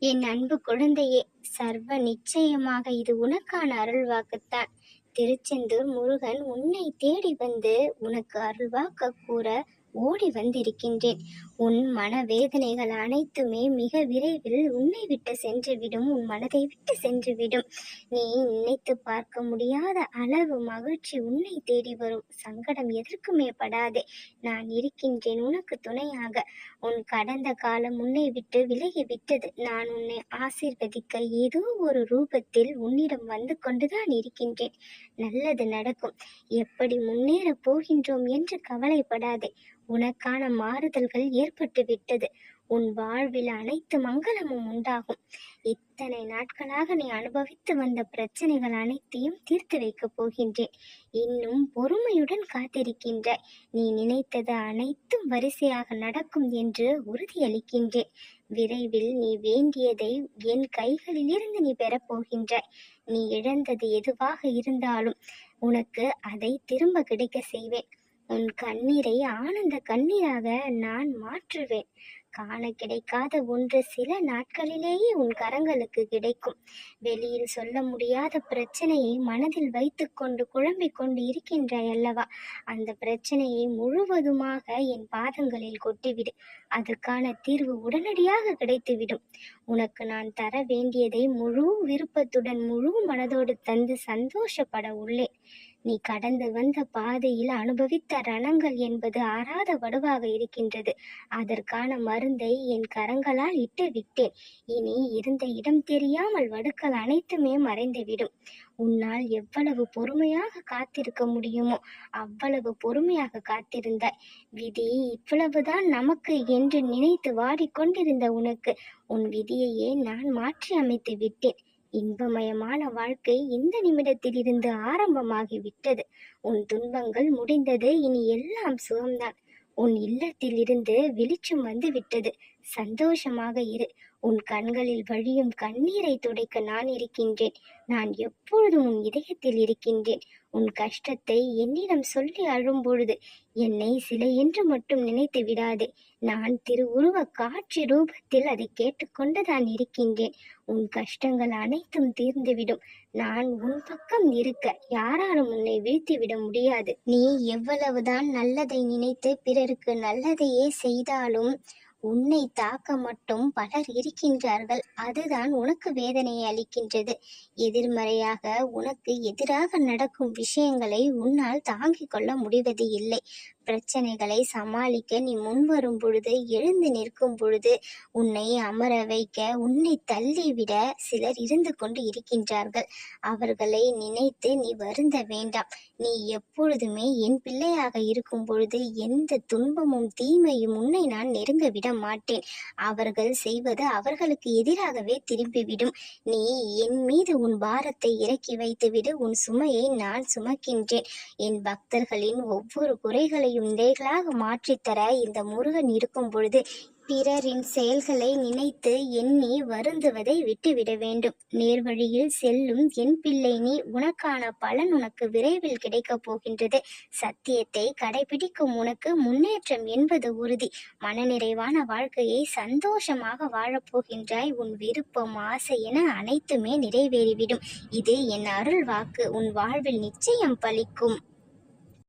என் அன்பு குழந்தையே, சர்வ நிச்சயமாக இது உனக்கான அருள்வாக்குத்தான். திருச்செந்தூர் முருகன் உன்னை தேடி வந்து உனக்கு அருள்வாக்க கூற ஓடி வந்திருக்கின்றேன். உன் மனவேதனைகள் அனைத்துமே மிக விரைவில் உன்னை விட்டு சென்றுவிடும், உன் மனதை விட்டு சென்றுவிடும். நீ நினைத்து பார்க்க முடியாத அளவு மகிழ்ச்சி உன்னை தேடி வரும். சங்கடம் எதற்குமே படாதே, நான் இருக்கின்றேன் உனக்கு துணையாக. உன் கடந்த காலம் உன்னை விட்டு விலகி விட்டது. நான் உன்னை ஆசீர்வதிக்க ஏதோ ஒரு ரூபத்தில் உன்னிடம் வந்து கொண்டுதான் இருக்கின்றேன். நல்லது நடக்கும். எப்படி முன்னேறப் போகின்றோம் என்று கவலைப்படாதே. உனக்கான மாறுதல்கள் ஏற்பட்டு விட்டது. உன் வாழ்வில் அனைத்து மங்களமும் உண்டாகும். இத்தனை நாட்களாக நீ அனுபவித்து வந்த பிரச்சனைகள் அனைத்தையும் தீர்த்து வைக்கப் போகின்றேன். இன்னும் பொறுமையுடன் காத்திருக்கின்றாய். நீ நினைத்தது அனைத்தும் வரிசையாக நடக்கும் என்று உறுதியளிக்கின்றேன். விரைவில் நீ வேண்டியதை என் கைகளில் இருந்து நீ பெறப்போகின்றாய். நீ இழந்தது எதுவாக இருந்தாலும் உனக்கு அதை திரும்ப கிடைக்க செய்வேன். உன் கண்ணீரை ஆனந்த கண்ணீராக நான் மாற்றுவேன். காண கிடைக்காத ஒன்று சில நாட்களிலேயே உன் கரங்களுக்கு கிடைக்கும். வெளியில் சொல்ல முடியாத பிரச்சனையை மனதில் வைத்துக்கொண்டு குழம்பிக் கொண்டு இருக்கின்றாய் அல்லவா? அந்த பிரச்சனையை முழுவதுமாக என் பாதங்களில் கொட்டிவிடு. அதற்கான தீர்வு உடனடியாக கிடைத்துவிடும். உனக்கு நான் தர வேண்டியதை முழு விருப்பத்துடன் முழு மனதோடு தந்து சந்தோஷப்பட உள்ளேன். நீ கடந்து வந்த பாதையில் அனுபவித்த ரணங்கள் என்பது ஆறாத வடுவாக இருக்கின்றது. அதற்கான மருந்தை என் கரங்களால் இட்டு விட்டேன். இனி இருந்த இடம் தெரியாமல் வடுக்கள் அனைத்துமே மறைந்துவிடும். உன்னால் எவ்வளவு பொறுமையாக காத்திருக்க முடியுமோ அவ்வளவு பொறுமையாக காத்திருந்தாய். விதி இவ்வளவுதான் நமக்கு என்று நினைத்து வாடிக்கொண்டிருந்த உனக்கு உன் விதியையே நான் மாற்றி அமைத்து விட்டேன். இன்பமயமான வாழ்க்கை இந்த நிமிடத்தில் இருந்து ஆரம்பமாகி விட்டது. உன் துன்பங்கள் முடிந்தது. இனி எல்லாம் சுகம்தான். உன் இல்லத்தில் இருந்து வெளிச்சம் வந்து விட்டது. சந்தோஷமாக இரு. உன் கண்களில் வழியும் கண்ணீரை துடைக்க நான் இருக்கின்றேன். நான் எப்பொழுதும் உன் இதயத்தில் இருக்கின்றேன். உன் கஷ்டத்தை என்னிடம் சொல்லி அழும் பொழுது என்னை சிலை என்று மட்டும் நினைத்து விடாதே. நான் திருவுருவ காட்சி ரூபத்தில் அதை கேட்டுக்கொண்டு தான் இருக்கின்றேன். உன் கஷ்டங்கள் அனைத்தும் தீர்ந்துவிடும். நான் உன் பக்கம் இருக்க யாராலும் உன்னை வீழ்த்திவிட முடியாது. நீ எவ்வளவுதான் நல்லதை நினைத்து பிறருக்கு நல்லதையே செய்தாலும் உன்னை தாக்க மட்டும் பலர் இருக்கின்றார்கள். அதுதான் உனக்கு வேதனையை அளிக்கின்றது. எதிர்மறையாக உனக்கு எதிராக நடக்கும் விஷயங்களை உன்னால் தாங்கிக் கொள்ள முடிவது இல்லை. பிரச்சனைகளை சமாளிக்க நீ முன்வரும் பொழுது, எழுந்து நிற்கும் பொழுது உன்னை அமர வைக்க, உன்னை தள்ளிவிட சிலர் இருந்து கொண்டு இருக்கின்றார்கள். அவர்களை நினைத்து நீ வருந்த வேண்டாம். நீ எப்பொழுதுமே என் பிள்ளையாக இருக்கும் பொழுது எந்த துன்பமும் தீமையும் உன்னை நான் நெருங்க விட மாட்டேன். அவர்கள் செய்வது அவர்களுக்கு எதிராகவே திரும்பிவிடும். நீ என் மீது உன் பாரத்தை இறக்கி வைத்துவிடு. உன் சுமையை நான் சுமக்கின்றேன். என் பக்தர்களின் ஒவ்வொரு குறைகளையும் நிறைகளாக மாற்றித்தர இந்த முருகன் இருக்கும் பொழுது பிறரின் செயல்களை நினைத்து எண்ணி வருந்துவதை விட்டுவிட வேண்டும். நேர்வழியில் செல்லும் என் பிள்ளை நீ. உனக்கான பலன் உனக்கு விரைவில் கிடைக்கப் போகின்றது. சத்தியத்தை கடைபிடிக்கும் உனக்கு முன்னேற்றம் என்பது உறுதி. மனநிறைவான வாழ்க்கையை சந்தோஷமாக வாழப்போகின்றாய். உன் விருப்பம், ஆசை என அனைத்துமே நிறைவேறிவிடும். இது என் அருள் வாக்கு. உன் வாழ்வில் நிச்சயம் பலிக்கும்.